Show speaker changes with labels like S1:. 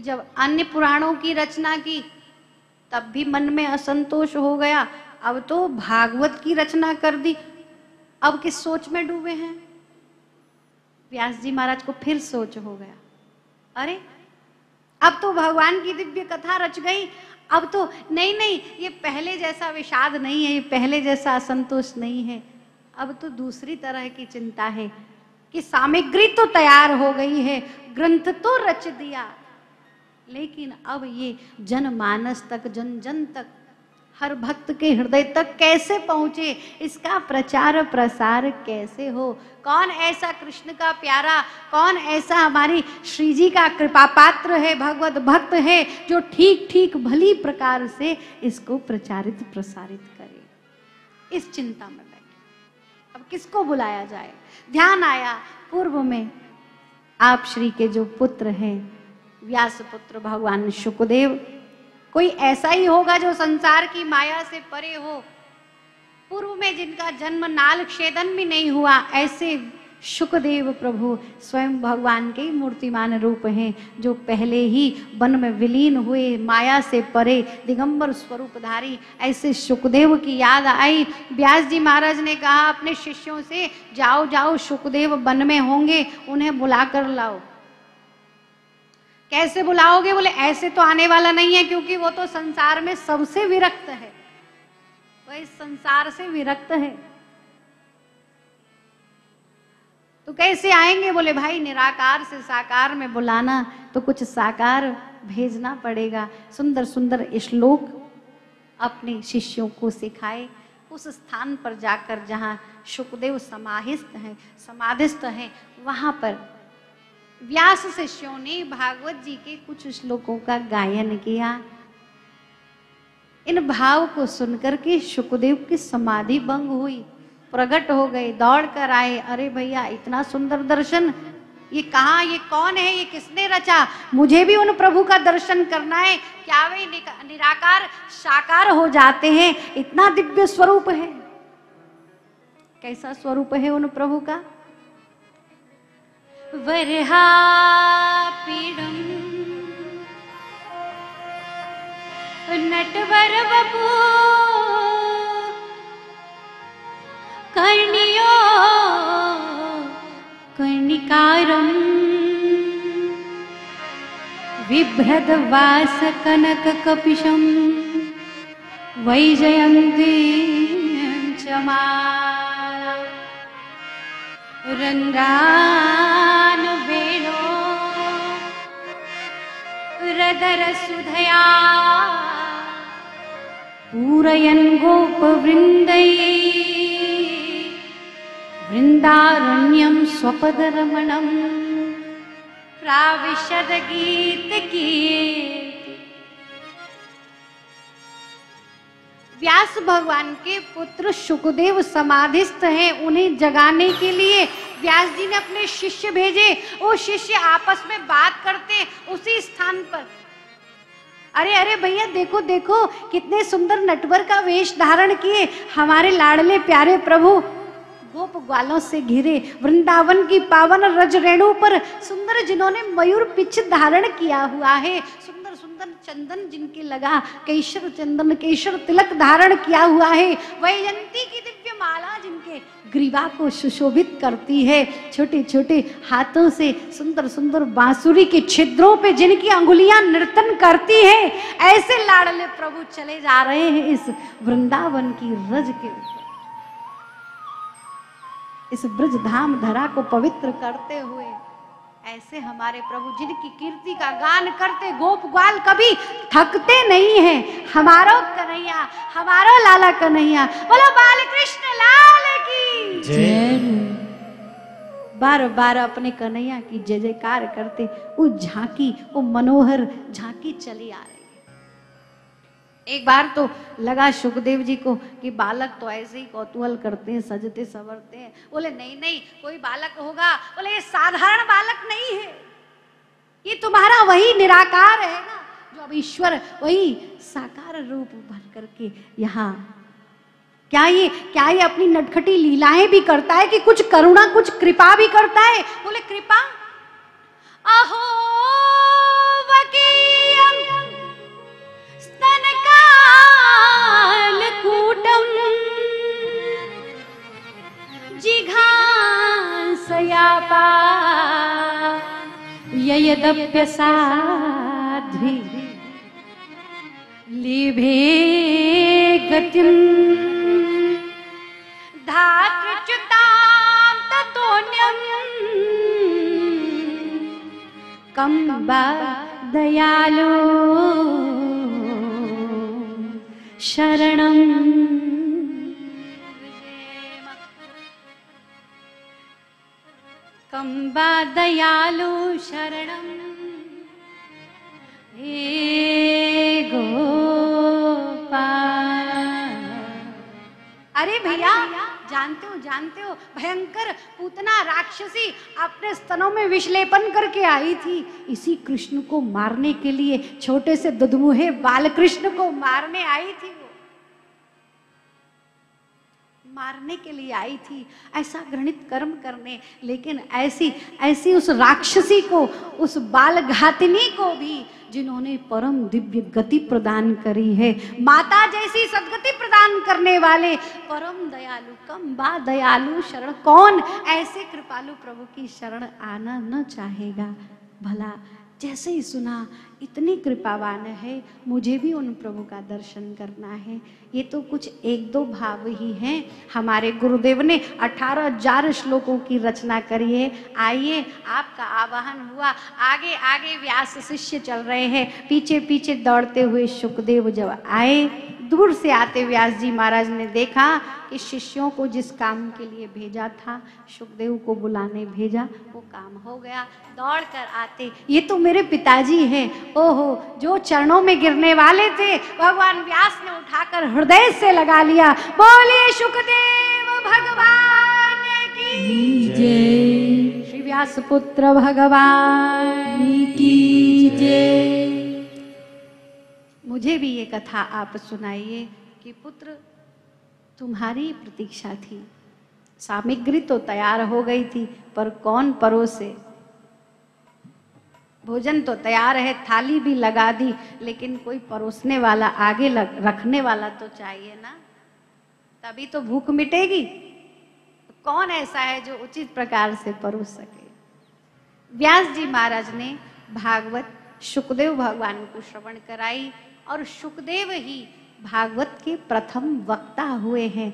S1: जब अन्य पुराणों की रचना की तब भी मन में असंतोष हो गया, अब तो भागवत की रचना कर दी, अब किस सोच में डूबे हैं। व्यास जी महाराज को फिर सोच हो गया, अरे अब तो भगवान की दिव्य कथा रच गई, अब तो नहीं नहीं, ये पहले जैसा विषाद नहीं है, ये पहले जैसा असंतोष नहीं है, अब तो दूसरी तरह की चिंता है कि सामग्री तो तैयार हो गई है, ग्रंथ तो रच दिया, लेकिन अब ये जनमानस तक, जन जन तक, हर भक्त के हृदय तक कैसे पहुंचे, इसका प्रचार प्रसार कैसे हो। कौन ऐसा कृष्ण का प्यारा, कौन ऐसा हमारी श्री जी का कृपा पात्र है, भगवत भक्त है, जो ठीक ठीक भली प्रकार से इसको प्रचारित प्रसारित करे। इस चिंता में बैठे, अब किसको बुलाया जाए। ध्यान आया पूर्व में आप श्री के जो पुत्र हैं, व्यास पुत्र भगवान शुकदेव, कोई ऐसा ही होगा जो संसार की माया से परे हो, पूर्व में जिनका जन्म नाल छेदन भी नहीं हुआ, ऐसे शुकदेव प्रभु स्वयं भगवान के मूर्तिमान रूप हैं, जो पहले ही वन में विलीन हुए, माया से परे दिगंबर स्वरूपधारी। ऐसे शुकदेव की याद आई। व्यास जी महाराज ने कहा अपने शिष्यों से, जाओ जाओ, शुकदेव वन में होंगे, उन्हें बुला कर लाओ। कैसे बुलाओगे? बोले ऐसे तो आने वाला नहीं है, क्योंकि वो तो संसार में सबसे विरक्त है, वह इस संसार से विरक्त है, तो कैसे आएंगे? बोले भाई निराकार से साकार में बुलाना तो कुछ साकार भेजना पड़ेगा। सुंदर सुंदर श्लोक अपने शिष्यों को सिखाए। उस स्थान पर जाकर जहाँ शुकदेव समाधिस्थ हैं, वहां पर व्यास शिष्यों ने भागवत जी के कुछ श्लोकों का गायन किया। इन भाव को सुनकर के शुकदेव की समाधि भंग हुई, प्रकट हो गए, दौड़ कर आए। अरे भैया इतना सुंदर दर्शन, ये कहाँ, ये कौन है, ये किसने रचा? मुझे भी उन प्रभु का दर्शन करना है। क्या वे निराकार साकार हो जाते हैं? इतना दिव्य स्वरूप है। कैसा स्वरूप है उन प्रभु का? वरहा पीड़म नटवर बपू कर्णियो कर्णिकारम बिभ्रद वास कनक कपिशम वैजयंती चमा रंद्रान वेणो रदर सुधया पूरयन् गोप वृंदै वृंदारण्यं स्वपदरमणं प्राविशद गीत की। व्यास भगवान के पुत्र शुकदेव समाधिस्थ हैं, उन्हें जगाने के लिए व्यास जी ने अपने शिष्य भेजे। वो शिष्य आपस में बात करते उसी स्थान पर। अरे अरे भैया देखो देखो, कितने सुंदर नटवर का वेश धारण किए हमारे लाडले प्यारे प्रभु, गोप ग्वालों से घिरे वृंदावन की पावन रज रेणु पर सुंदर जिन्होंने मयूर पिछ धारण किया हुआ है, सुंदर सुंदर चंदन जिनके लगा, केशर चंदन केशर तिलक धारण किया हुआ है, वैजयंती की दिव्य माला जिनके ग्रीवा को सुशोभित करती है, छोटे छोटे हाथों से सुंदर सुंदर बांसुरी के छिद्रों पे जिनकी अंगुलियां नर्तन करती है, ऐसे लाडले प्रभु चले जा रहे हैं इस वृंदावन की रज के ऊपर, इस ब्रज धाम धरा को पवित्र करते हुए। ऐसे हमारे प्रभु जिनकी कीर्ति का गान करते गोप ग्वाल कभी थकते नहीं हैं। हमारो कन्हैया, हमारो लाला कन्हैया, बोलो बाल कृष्ण लाल की जय। बार बार अपने कन्हैया की जय जयकार करते वो झांकी, वो मनोहर झांकी चली आ रही। एक बार तो लगा सुखदेव जी को कि बालक तो ऐसे ही कौतूहल करते हैं, सजते संवरते हैं। बोले नहीं नहीं, कोई बालक होगा। बोले ये साधारण बालक नहीं है, ये तुम्हारा वही निराकार है ना, जो अब ईश्वर वही साकार रूप भर करके यहाँ क्या ये अपनी नटखटी लीलाएं भी करता है कि कुछ करुणा कुछ कृपा भी करता है। बोले कृपा, अहो वकील जिघांसयापा ययदप्यसाध्वी लेभे गतिं धातृच्युतां ततोऽन्यं कं वा दयालो शरणं कं वा दयालो शरणं हे गोपाल। अरे भैया, जानते हो भयंकर पूतना राक्षसी अपने स्तनों में विषलेपन करके आई थी। इसी कृष्ण को मारने के लिए, छोटे से दुधमुहे बाल कृष्ण को मारने आई थी। वो मारने के लिए आई थी, ऐसा घृणित कर्म करने। लेकिन ऐसी उस राक्षसी को, उस बाल घातिनी को भी जिन्होंने परम दिव्य गति प्रदान करी है, माता जैसी सदगति प्रदान करने वाले परम दयालु, कम बा दयालु शरण, कौन ऐसे कृपालु प्रभु की शरण आना न चाहेगा भला। जैसे ही सुना इतनी कृपावान है, मुझे भी उन प्रभु का दर्शन करना है। ये तो कुछ एक दो भाव ही हैं। हमारे गुरुदेव ने 18,000 श्लोकों की रचना करी है। आइए, आपका आवाहन हुआ, आगे आगे व्यास शिष्य चल रहे हैं, पीछे पीछे दौड़ते हुए सुखदेव जब आए, दूर से आते व्यास जी महाराज ने देखा कि शिष्यों को जिस काम के लिए भेजा था, सुखदेव को बुलाने भेजा, वो काम हो गया। दौड़ कर आते, ये तो मेरे पिताजी हैं। ओहो, जो चरणों में गिरने वाले थे, भगवान व्यास ने उठाकर हृदय से लगा लिया। बोलिए सुखदेव भगवान की जय, श्री व्यास पुत्र भगवान की जय। मुझे भी ये कथा आप सुनाइए कि पुत्र तुम्हारी प्रतीक्षा थी, सामग्री तो तैयार हो गई थी, पर कौन परोसे। भोजन तो तैयार है, थाली भी लगा दी, लेकिन कोई परोसने वाला, आगे रखने वाला तो चाहिए ना, तभी तो भूख मिटेगी। कौन ऐसा है जो उचित प्रकार से परोस सके। व्यास जी महाराज ने भागवत सुखदेव भगवान को श्रवण कराई और सुखदेव ही भागवत के प्रथम वक्ता हुए हैं।